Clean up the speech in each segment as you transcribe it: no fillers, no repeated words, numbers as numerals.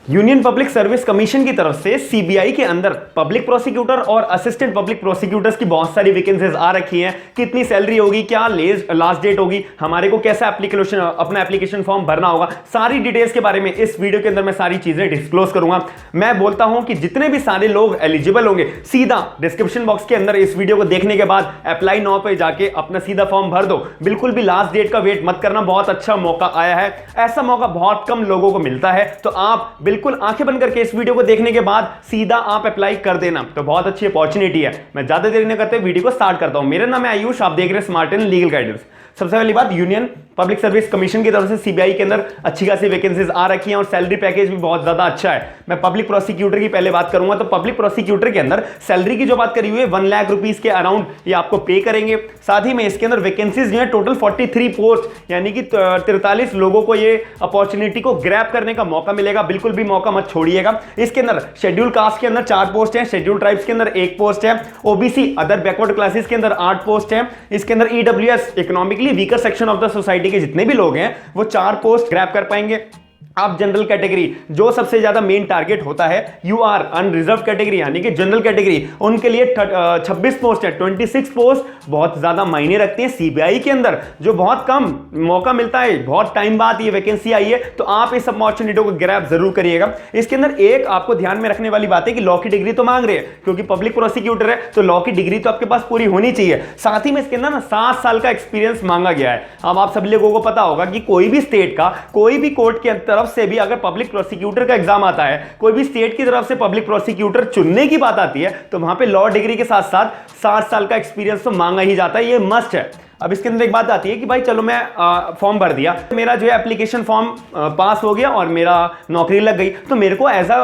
Union public service commission की तरफ से सीबीआई के अंदर पब्लिक प्रोसिक्यूटर और असिस्टेंट पब्लिक प्रोसिक्यूटर्स की बहुत सारी वैकेंसीज आ रखी हैं। कितनी सैलरी होगी, क्या लास्ट डेट होगी, हमारे को कैसा एप्लीकेशन अपना एप्लीकेशन फॉर्म भरना होगा, सारी डिटेल्स के बारे में इस वीडियो के अंदर मैं सारी चीजें डिस्क्लोज करूंगा। मैं बोलता हूं कि जितने भी सारे लोग एलिजिबल होंगे सीधा डिस्क्रिप्शन बॉक्स के अंदर इस वीडियो को देखने के बाद अप्लाई नाउ पे जाके अपना सीधा फॉर्म भर दो। बिल्कुल भी लास्ट डेट का वेट मत करना, बहुत अच्छा मौका आया है। ऐसा मौका बहुत कम लोगों को मिलता है, तो आप बिल्कुल आंखें बंद करके इस वीडियो को देखने के बाद सीधा आप अप्लाई कर देना, तो बहुत अच्छी अपॉर्चुनिटी है। मैं ज्यादा देर नहीं करते वीडियो को स्टार्ट करता हूं। मेरा नाम है आयुष, आप देख रहे हैं स्मार्ट एंड लीगल गाइडेंस। सबसे पहली बात, यूनियन पब्लिक सर्विस कमीशन की तरफ से सीबीआई के अंदर अच्छी खासी वैकेंसीज आ रखी हैं और सैलरी पैकेज भी बहुत ज्यादा अच्छा है। मैं पब्लिक प्रोसिक्यूटर की पहले बात करूंगा, तो पब्लिक प्रोसिक्यूटर के अंदर सैलरी की जो बात करी हुई है 1 लाख रुपीस के अराउंड ये आपको पे करेंगे। साथ ही में इसके अंदर वैकेंसीज जो है टोटल 43 पोस्ट, यानी कि 43 लोगों को ये अपॉर्चुनिटी को ग्रैब करने का मौका मिलेगा। बिल्कुल भी मौका मत छोड़िएगा। इसके अंदर शेड्यूल कास्ट के अंदर 4 पोस्ट है, शेड्यूल ट्राइब्स के अंदर 1 पोस्ट है, ओबीसी अदर बैकवर्ड क्लासेस के अंदर 8 पोस्ट है। इसके अंदर EWS economically weaker section of the society के जितने भी लोग हैं वो 4 पोस्ट ग्रैब कर पाएंगे। आप जनरल कैटेगरी, जो सबसे ज्यादा मेन टारगेट होता है यूआर अनरिजर्व कैटेगरी यानी कि जनरल कैटेगरी, उनके लिए 26 पोस्ट है। 26 पोस्ट बहुत ज्यादा मायने रखते हैं सीबीआई के अंदर, जो बहुत कम मौका मिलता है। बहुत टाइम बाद ये वैकेंसी आई है, तो आप इस अपॉर्चुनिटी को ग्रैब जरूर करिएगा। इसके अंदर एक आपको ध्यान में रखने वाली बात है कि लॉ की डिग्री तो मांग रहे हैं, क्योंकि पब्लिक प्रोसिक्यूटर है तो लॉ की डिग्री तो आपके पास पूरी होनी चाहिए। साथ ही में इसके अंदर ना 7 साल का एक्सपीरियंस मांगा गया है। अब आप सभी लोगों को पता होगा कि कोई भी स्टेट का कोई भी कोर्ट के तरफ से भी अगर पब्लिक प्रोसिक्यूटर का एग्जाम आता है, कोई भी स्टेट की तरफ से पब्लिक प्रोसिक्यूटर चुनने की बात आती है, तो वहां पे लॉ डिग्री के साथ साथ 7 साल का एक्सपीरियंस तो मांगा ही जाता है, ये मस्ट है। अब इसके अंदर एक बात आती है कि भाई चलो मैं फॉर्म भर दिया, मेरा जो है एप्लीकेशन फॉर्म पास हो गया और मेरा नौकरी लग गई, तो मेरे को एज अ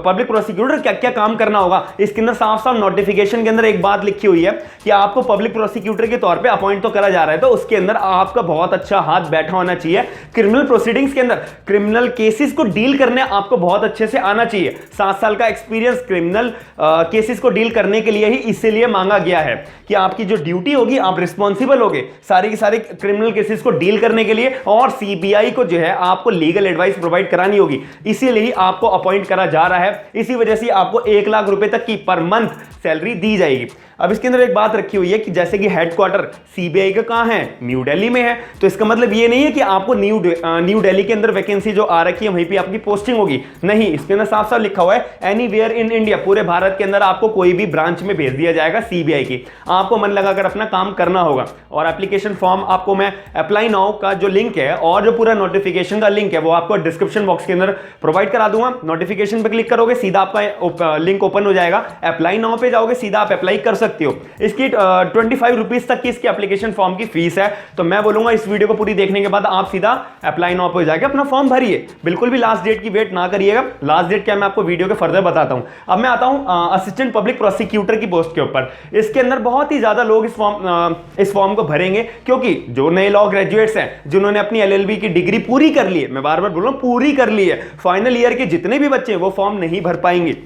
पब्लिक प्रोसिक्यूटर क्या क्या काम करना होगा। इसके अंदर साफ साफ नोटिफिकेशन के अंदर एक बात लिखी हुई है कि आपको पब्लिक प्रोसिक्यूटर के तौर पे अपॉइंट तो करा जा रहा है, तो उसके अंदर आपका बहुत अच्छा हाथ बैठा होना चाहिए। क्रिमिनल प्रोसीडिंग्स के अंदर क्रिमिनल केसेस को डील करने आपको बहुत अच्छे से आना चाहिए। 7 साल का एक्सपीरियंस क्रिमिनल केसेस को डील करने के लिए ही इसीलिए मांगा गया है कि आपकी जो ड्यूटी होगी, आप रिस्पॉन्सिबल होगे सारे के सारे क्रिमिनल केसेस को डील करने के लिए, और सीबीआई को जो है आपको लीगल एडवाइस प्रोवाइड करानी होगी। इसीलिए ही आपको अपॉइंट करा जा रहा है। इसी वजह से आपको 1 लाख रुपए तक की पर मंथ सैलरी दी जाएगी। अब इसके अंदर एक बात रखी हुई है कि जैसे कि हेडक्वार्टर सीबीआई का कहां है, न्यू दिल्ली में है, तो इसका मतलब ये नहीं है कि आपको न्यू दिल्ली के अंदर वैकेंसी जो आ रखी है वहीं पे आपकी पोस्टिंग होगी। नहीं, इसके अंदर साफ साफ लिखा हुआ है एनीवेयर इन इंडिया, पूरे भारत के अंदर आपको कोई भी ब्रांच में भेज दिया जाएगा सीबीआई की। आपको मन लगाकर अपना काम करना होगा। और एप्लीकेशन फॉर्म आपको मैं अप्लाई नाउ का जो लिंक है और जो पूरा नोटिफिकेशन का लिंक है वो आपको डिस्क्रिप्शन बॉक्स के अंदर प्रोवाइड करा दूंगा। नोटिफिकेशन पे क्लिक करोगे सीधा आपका लिंक ओपन हो जाएगा। अप्लाई नाउ पे जाओगे, सीधा आप अप्लाई कर सकते हो। इसकी 25 रुपीज तक की इसकी एप्लीकेशन फॉर्म की फीस है। तो मैं बोलूंगा इस वीडियो को पूरी देखने के बाद आप सीधा अप्लाई नाउ पे जाके अपना फॉर्म भरिए। बिल्कुल भी लास्ट डेट की वेट ना करिएगा। लास्ट डेट क्या मैं आपको वीडियो के फर्दर बताता हूं। अब मैं आता हूं असिस्टेंट पब्लिक प्रोसिक्यूटर की पोस्ट के ऊपर। इसके अंदर बहुत ही ज्यादा लोग इस फॉर्म को भरेंगे, क्योंकि जो नए लॉ ग्रेजुएट्स हैं जिन्होंने अपनी एलएलबी की डिग्री पूरी कर ली है, मैं बार बार बोल रहा हूं पूरी कर ली है, फाइनल ईयर के जितने भी बच्चे हैं वो फॉर्म नहीं भर पाएंगे।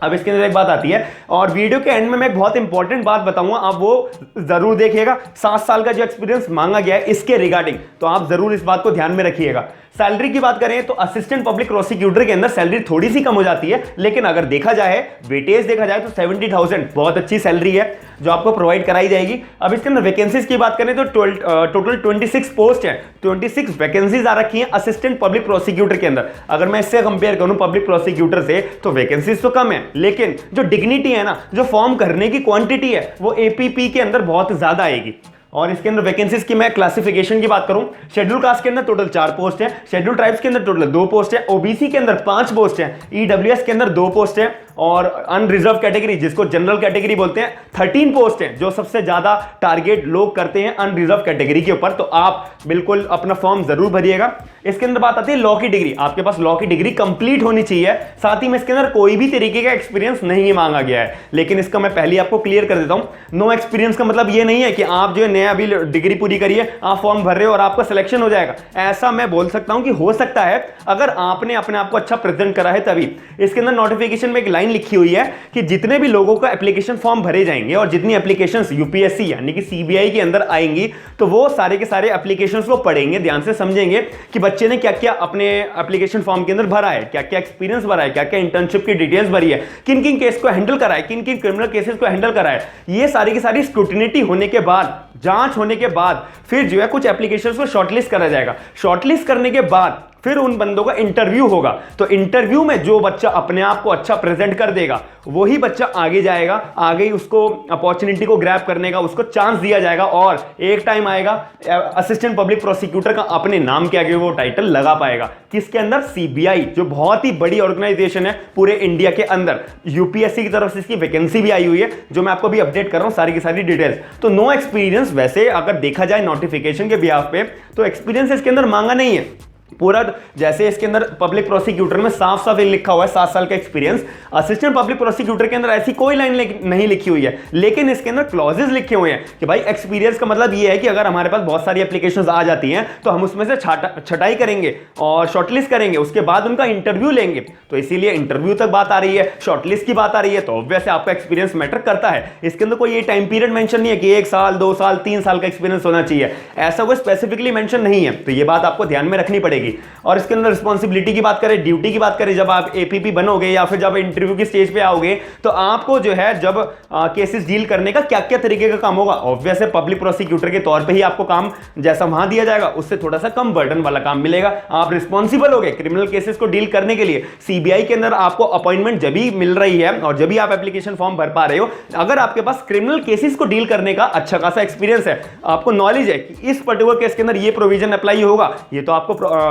अब इसके अंदर एक बात आती है, और वीडियो के एंड में मैं एक बहुत इंपॉर्टेंट बात बताऊंगा, आप वो जरूर देखिएगा। 7 साल का जो एक्सपीरियंस मांगा गया है इसके रिगार्डिंग, तो आप जरूर इस बात को ध्यान में रखिएगा। सैलरी की बात करें तो असिस्टेंट पब्लिक प्रोसिक्यूटर के अंदर सैलरी थोड़ी सी कम हो जाती है, लेकिन अगर देखा जाए वेटेज देखा जाए तो 70,000 बहुत अच्छी सैलरी है जो आपको प्रोवाइड कराई जाएगी। अब इसके अंदर वैकेंसीज की बात करें तो टोटल 26 पोस्ट है, 26 वैकेंसीज आ रखी हैं असिस्टेंट पब्लिक प्रोसिक्यूटर के अंदर। अगर मैं इससे कंपेयर करूं पब्लिक प्रोसिक्यूटर से, तो वैकेंसीज तो कम है, लेकिन जो डिग्निटी है ना, जो फॉर्म भरने की क्वांटिटी है, वो एपीपी के अंदर बहुत ज्यादा आएगी। और इसके अंदर वैकेंसीज की मैं क्लासिफिकेशन की बात करूं, शेड्यूल कास्ट के अंदर टोटल 4 पोस्ट है, शेड्यूल ट्राइब्स के अंदर टोटल 2 पोस्ट है, ओबीसी के अंदर 5 पोस्ट है, ईडब्ल्यूएस के अंदर 2 पोस्ट है, और अनरिजर्व कैटेगरी जिसको जनरल कैटेगरी बोलते हैं 13 पोस्ट है, जो सबसे ज्यादा टारगेट लोग करते हैं अनरिजर्व कैटेगरी के ऊपर। तो आप बिल्कुल अपना फॉर्म जरूर भरिएगा। इसके अंदर बात आती है लॉ की डिग्री, आपके पास लॉ की डिग्री कंप्लीट होनी चाहिए। साथ ही में इसके अंदर कोई भी तरीके का एक्सपीरियंस नहीं मांगा गया है, लेकिन इसका मैं पहले आपको क्लियर कर देता हूं। नो एक्सपीरियंस का मतलब ये नहीं है कि आप जो है नया अभी डिग्री पूरी करिए, आप फॉर्म भर रहे हो और आपका सिलेक्शन हो जाएगा। ऐसा मैं बोल सकता हूं कि हो सकता है अगर आपने अपने आप को अच्छा प्रेजेंट करा है तभी। इसके अंदर नोटिफिकेशन में एक लाइन लिखी हुई है कि जितने भी लोगों का एप्लीकेशन फॉर्म भरे जाएंगे और जितनी एप्लीकेशंस यूपीएससी यानी कि सीबीआई के अंदर आएंगी, तो वो सारे के सारे एप्लीकेशंस को पढ़ेंगे, ध्यान से समझेंगे कि बच्चे ने क्या क्या अपने एप्लीकेशन फॉर्म के अंदर भरा है, क्या क्या एक्सपीरियंस भरा है, क्या क्या इंटर्नशिप की डिटेल्स भरी है, किन किन केस को हैंडल करा है, किन किन क्रिमिनल केसेस को हैंडल करा है। ये सारी की सारी स्क्रूटिनिटी होने के बाद, जांच होने के बाद फिर जो है कुछ एप्लीकेशंस को शॉर्टलिस्ट करा जाएगा। शॉर्टलिस्ट करने के बाद फिर उन बंदों का इंटरव्यू होगा। तो इंटरव्यू में जो बच्चा अपने आप को अच्छा प्रेजेंट कर देगा वही बच्चा आगे जाएगा, आगे उसको अपॉर्चुनिटी को ग्रैब करने का उसको चांस दिया जाएगा और एक टाइम आएगा असिस्टेंट पब्लिक प्रोसिक्यूटर का अपने नाम के आगे वो टाइटल लगा पाएगा। किसके अंदर? सीबीआई, जो बहुत ही बड़ी ऑर्गेनाइजेशन है पूरे इंडिया के अंदर। यूपीएससी की तरफ से इसकी वैकेंसी भी आई हुई है, जो मैं आपको भी अपडेट कर रहा हूं सारी की सारी डिटेल्स। तो नो एक्सपीरियंस, वैसे अगर देखा जाए नोटिफिकेशन के बिहाफ पे तो एक्सपीरियंस इसके अंदर मांगा नहीं है पूरा। जैसे इसके अंदर पब्लिक प्रोसिक्यूटर में साफ साफ लिखा हुआ है 7 साल का एक्सपीरियंस, असिस्टेंट पब्लिक प्रोसिक्यूटर के अंदर ऐसी कोई लाइन नहीं लिखी हुई है, लेकिन इसके अंदर क्लॉजेस लिखे हुए हैं कि भाई एक्सपीरियंस का मतलब ये है कि अगर हमारे पास बहुत सारी एप्लीकेशंस आ जाती हैं तो हम उसमें से छटाई करेंगे और शॉर्टलिस्ट करेंगे, उसके बाद उनका इंटरव्यू लेंगे। तो इसीलिए इंटरव्यू तक बात आ रही है, शॉर्टलिस्ट की बात आ रही है, तो ऑब्वियस आपका एक्सपीरियंस मैटर करता है। इसके अंदर कोई ये टाइम पीरियड मेंशन नहीं है कि 1 साल 2 साल 3 साल का एक्सपीरियंस होना चाहिए, ऐसा कोई स्पेसिफिकली मेंशन नहीं है। तो ये बात आपको ध्यान में रखनी पड़ेगी। और इसके अंदर रिस्पॉन्सिबिलिटी की बात करें, ड्यूटी की बात करें, जब आप एपीपी बनोगे या फिर जब इंटरव्यू की स्टेज पे आओगे तो आपको जो है जब केसेस डील करने का क्या क्या तरीके का काम होगा, ऑब्वियस है पब्लिक प्रोसिक्यूटर के तौर पे ही आपको काम जैसा वहां दिया जाएगा उससे थोड़ा सा कम बर्डन वाला काम मिलेगा। आप रिस्पॉन्सिबल होगे क्रिमिनल केसेस को डील करने के लिए। सीबीआई के अंदर आपको अपॉइंटमेंट जब भी मिल रही है और जब भी आप एप्लीकेशन फॉर्म भर पा रहे हो, अगर आपके पास क्रिमिनल केसेस को डील करने का अच्छा खासा एक्सपीरियंस है, आपको नॉलेज है कि इस पर्टिकुलर केस के अंदर ये प्रोविजन अप्लाई होगा, ये तो आपको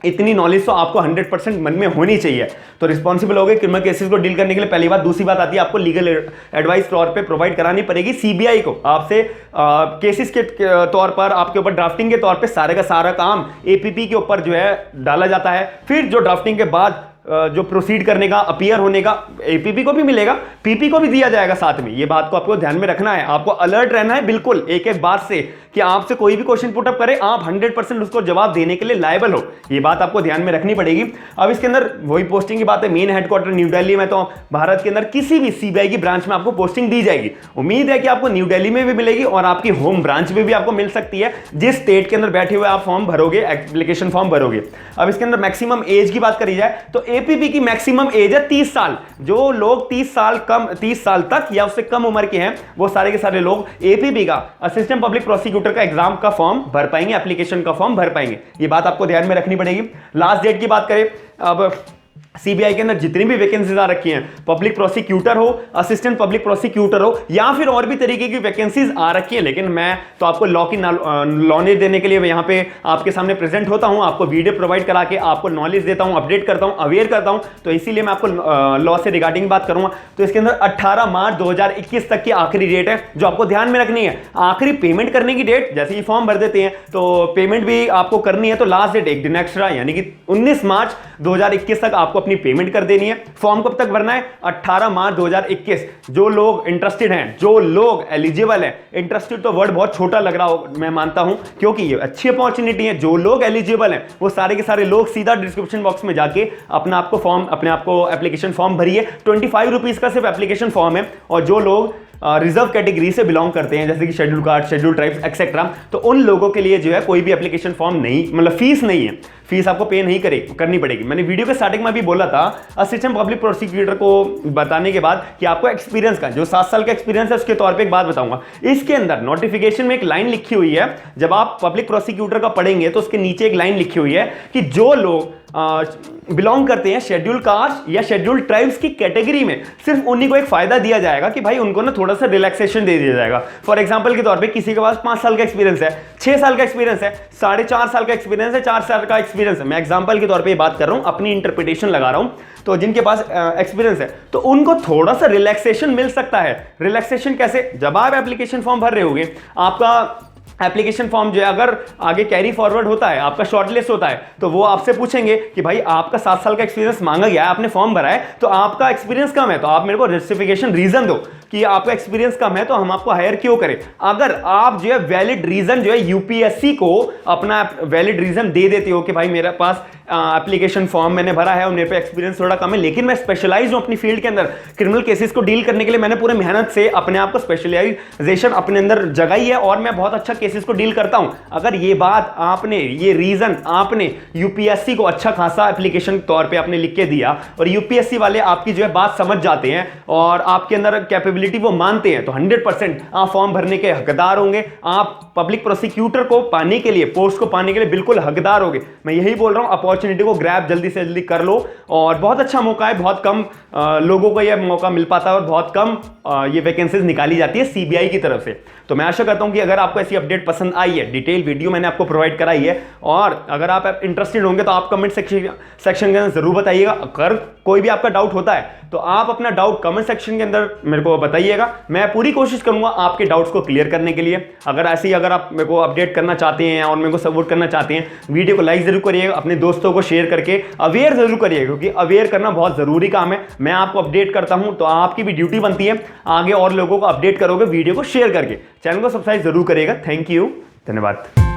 इतनी नॉलेज तो आपको 100% मन में होनी चाहिए। तो रिस्पॉन्सिबल हो गए क्रिमिनल केसेस को डील करने के लिए, पहली बात। दूसरी बात आती है आपको लीगल एडवाइस तौर पे प्रोवाइड करानी पड़ेगी सीबीआई को। आपसे केसेस के तौर पर आपके ऊपर ड्राफ्टिंग के तौर पे सारे का सारा काम एपीपी के ऊपर जो है डाला जाता है। फिर जो ड्राफ्टिंग के बाद जो प्रोसीड करने का, अपीयर होने का, एपीपी को भी मिलेगा, पीपी को भी दिया जाएगा साथ में। ये बात को आपको ध्यान में रखना है, आपको अलर्ट रहना है बिल्कुल एक एक बात से कि आपसे कोई भी क्वेश्चन पुटअप करे आप 100% उसको जवाब देने के लिए लायबल हो। ये बात आपको ध्यान में रखनी पड़ेगी। अब इसके अंदर वही पोस्टिंग की बात है, मेन हेडक्वार्टर न्यू दिल्ली में, तो भारत के अंदर किसी भी सीबीआई की ब्रांच में आपको पोस्टिंग दी जाएगी। उम्मीद है कि आपको न्यू दिल्ली में भी मिलेगी और आपकी होम ब्रांच में भी आपको मिल सकती है, जिस स्टेट के अंदर बैठे हुए आप फॉर्म भरोगे, एप्लीकेशन फॉर्म भरोगे। अब इसके अंदर मैक्सिमम एज की बात करी जाए तो एपीपी की मैक्सिमम एज है 30 साल। जो लोग 30 साल तक या उससे कम उम्र के हैं वो सारे के सारे लोग एपीपी का, असिस्टेंट पब्लिक प्रोसिक्यूटर का एग्जाम का फॉर्म भर पाएंगे, एप्लीकेशन का फॉर्म भर पाएंगे। ये बात आपको ध्यान में रखनी पड़ेगी। लास्ट डेट की बात करें, अब सीबीआई के अंदर जितनी भी वैकेंसीज आ रखी हैं, पब्लिक प्रोसिक्यूटर हो, असिस्टेंट पब्लिक प्रोसिक्यूटर हो या फिर और भी तरीके की वैकेंसीज आ रखी है, लेकिन मैं तो आपको लॉ की नॉलेज देने के लिए यहाँ पे आपके सामने प्रेजेंट होता हूँ, आपको वीडियो प्रोवाइड करा के आपको नॉलेज देता हूँ, अपडेट करता हूँ, अवेयर करता हूँ। तो इसीलिए मैं आपको लॉ से रिगार्डिंग बात करूंगा। तो इसके अंदर 18 मार्च 2021 तक की आखिरी डेट है, जो आपको ध्यान में रखनी है। आखिरी पेमेंट करने की डेट, जैसे ही फॉर्म भर देते हैं तो पेमेंट भी आपको करनी है, तो लास्ट डेट एक दिन एक्स्ट्रा यानी कि 19 मार्च 2021 तक आपको अपनी पेमेंट कर देनी है। फॉर्म कब तक भरना है? 18 मार्च 2021। जो लोग इंटरेस्टेड हैं, जो लोग एलिजिबल हैं, इंटरेस्टेड तो वर्ड बहुत छोटा लग रहा हो मैं मानता हूं, क्योंकि ये अच्छी अपॉर्चुनिटी है। जो लोग एलिजिबल हैं वो सारे के सारे लोग सीधा डिस्क्रिप्शन बॉक्स में जाके अपने आप को एप्लीकेशन फॉर्म भरिए। 25 रुपीज का सिर्फ एप्लीकेशन फॉर्म है। और जो लोग रिजर्व कैटेगरी से बिलोंग करते हैं, जैसे कि schedule caste, schedule tribes etcetera, तो उन लोगों के लिए जो है कोई भी एप्लीकेशन फॉर्म नहीं, मतलब फीस नहीं है, फीस आपको पे नहीं करनी पड़ेगी। मैंने वीडियो के स्टार्टिंग में भी बोला था असिस्टेंट पब्लिक प्रोसिक्यूटर को बताने के बाद कि आपको एक्सपीरियंस का, जो 7 साल का एक्सपीरियंस है उसके तौर पे एक बात बताऊंगा। इसके अंदर नोटिफिकेशन में एक लाइन लिखी हुई है, जब आप पब्लिक प्रोसिक्यूटर का पढ़ेंगे तो उसके नीचे एक लाइन लिखी हुई है कि जो लोग बिलोंग करते हैं शेड्यूल कास्ट या शेड्यूल ट्राइब्स की कैटेगरी में, सिर्फ उन्हीं को एक फायदा दिया जाएगा कि भाई उनको ना थोड़ा सा रिलैक्सेशन दे दिया जाएगा। फॉर एग्जांपल के तौर पे किसी के पास 5 साल का एक्सपीरियंस है, 6 साल का एक्सपीरियंस है, 4.5 साल का एक्सपीरियंस है, 4 साल का एक्सपीरियंस है, मैं एग्जांपल के तौर पे बात कर रहा हूं, अपनी इंटरप्रिटेशन लगा रहा हूं, तो जिनके पास एक्सपीरियंस है तो उनको थोड़ा सा रिलैक्सेशन मिल सकता है। रिलैक्सेशन कैसे? जब आप एप्लीकेशन फॉर्म भर रहे होगे, आपका एप्लीकेशन फॉर्म जो है अगर आगे कैरी फॉरवर्ड होता है, आपका शॉर्टलिस्ट होता है, तो वो आपसे पूछेंगे कि भाई आपका 7 साल का एक्सपीरियंस मांगा गया है, आपने फॉर्म भरा है, तो आपका एक्सपीरियंस कम है, तो आप मेरे को जस्टिफिकेशन रीजन दो। कि आपका एक्सपीरियंस कम है तो हम आपको हायर क्यों करें। अगर आप जो है वैलिड रीजन जो है यूपीएससी को अपना वैलिड रीजन दे देते हो कि भाई मेरे पास एप्लीकेशन फॉर्म मैंने भरा है और मेरे पे एक्सपीरियंस थोड़ा कम है, लेकिन मैं स्पेशलाइज हूं अपनी फील्ड के अंदर, क्रिमिनल केसेस को डील करने के लिए मैंने पूरे मेहनत से अपने आप को स्पेशलाइजेशन अपने अंदर जगाई है और मैं बहुत अच्छा केसेस को डील करता हूं। अगर ये बात आपने, ये रीजन आपने यूपीएससी को अच्छा खासा एप्लीकेशन के तौर पे आपने लिख के दिया और यूपीएससी वाले आपकी जो है बात समझ जाते हैं और आपके अंदर कैपेबिलिटी वो मानते हैं, तो 100% आप फॉर्म भरने के हकदार होंगे। आप पब्लिक प्रोसिक्यूटर को पाने के लिए, पोस्ट को पाने के लिए बिल्कुल हकदार होंगे। मैं यही बोल रहा हूं, अपॉर्चुनिटी को ग्रैब जल्दी से जल्दी कर लो और बहुत अच्छा मौका है, बहुत कम लोगों को यह मौका मिल पाता है और बहुत कम ये वैकेंसीज निकाली जाती है सीबीआई की तरफ से। तो मैं आशा करता हूं कि अगर आपको ऐसी अपडेट पसंद आई है, डिटेल वीडियो मैंने आपको प्रोवाइड कराई है और अगर आप इंटरेस्टेड होंगे तो आप कमेंट सेक्शन के अंदर जरूर बताइएगा। अगर कोई भी आपका डाउट होता है तो आप अपना डाउट कमेंट सेक्शन के अंदर मेरे को बताइएगा, मैं पूरी कोशिश करूंगा आपके डाउट्स को क्लियर करने के लिए। अगर अगर आप मेरे को अपडेट करना चाहते हैं और मेरे को सपोर्ट करना चाहते हैं, वीडियो को लाइक जरूर करिएगा, अपने दोस्तों को शेयर करके अवेयर जरूर करिएगा, क्योंकि अवेयर करना बहुत जरूरी काम है। मैं आपको अपडेट करता हूं तो आपकी भी ड्यूटी बनती है आगे और लोगों को अपडेट करोगे वीडियो को शेयर करके। चैनल को सब्सक्राइब जरूर करिएगा। थैंक यू, धन्यवाद।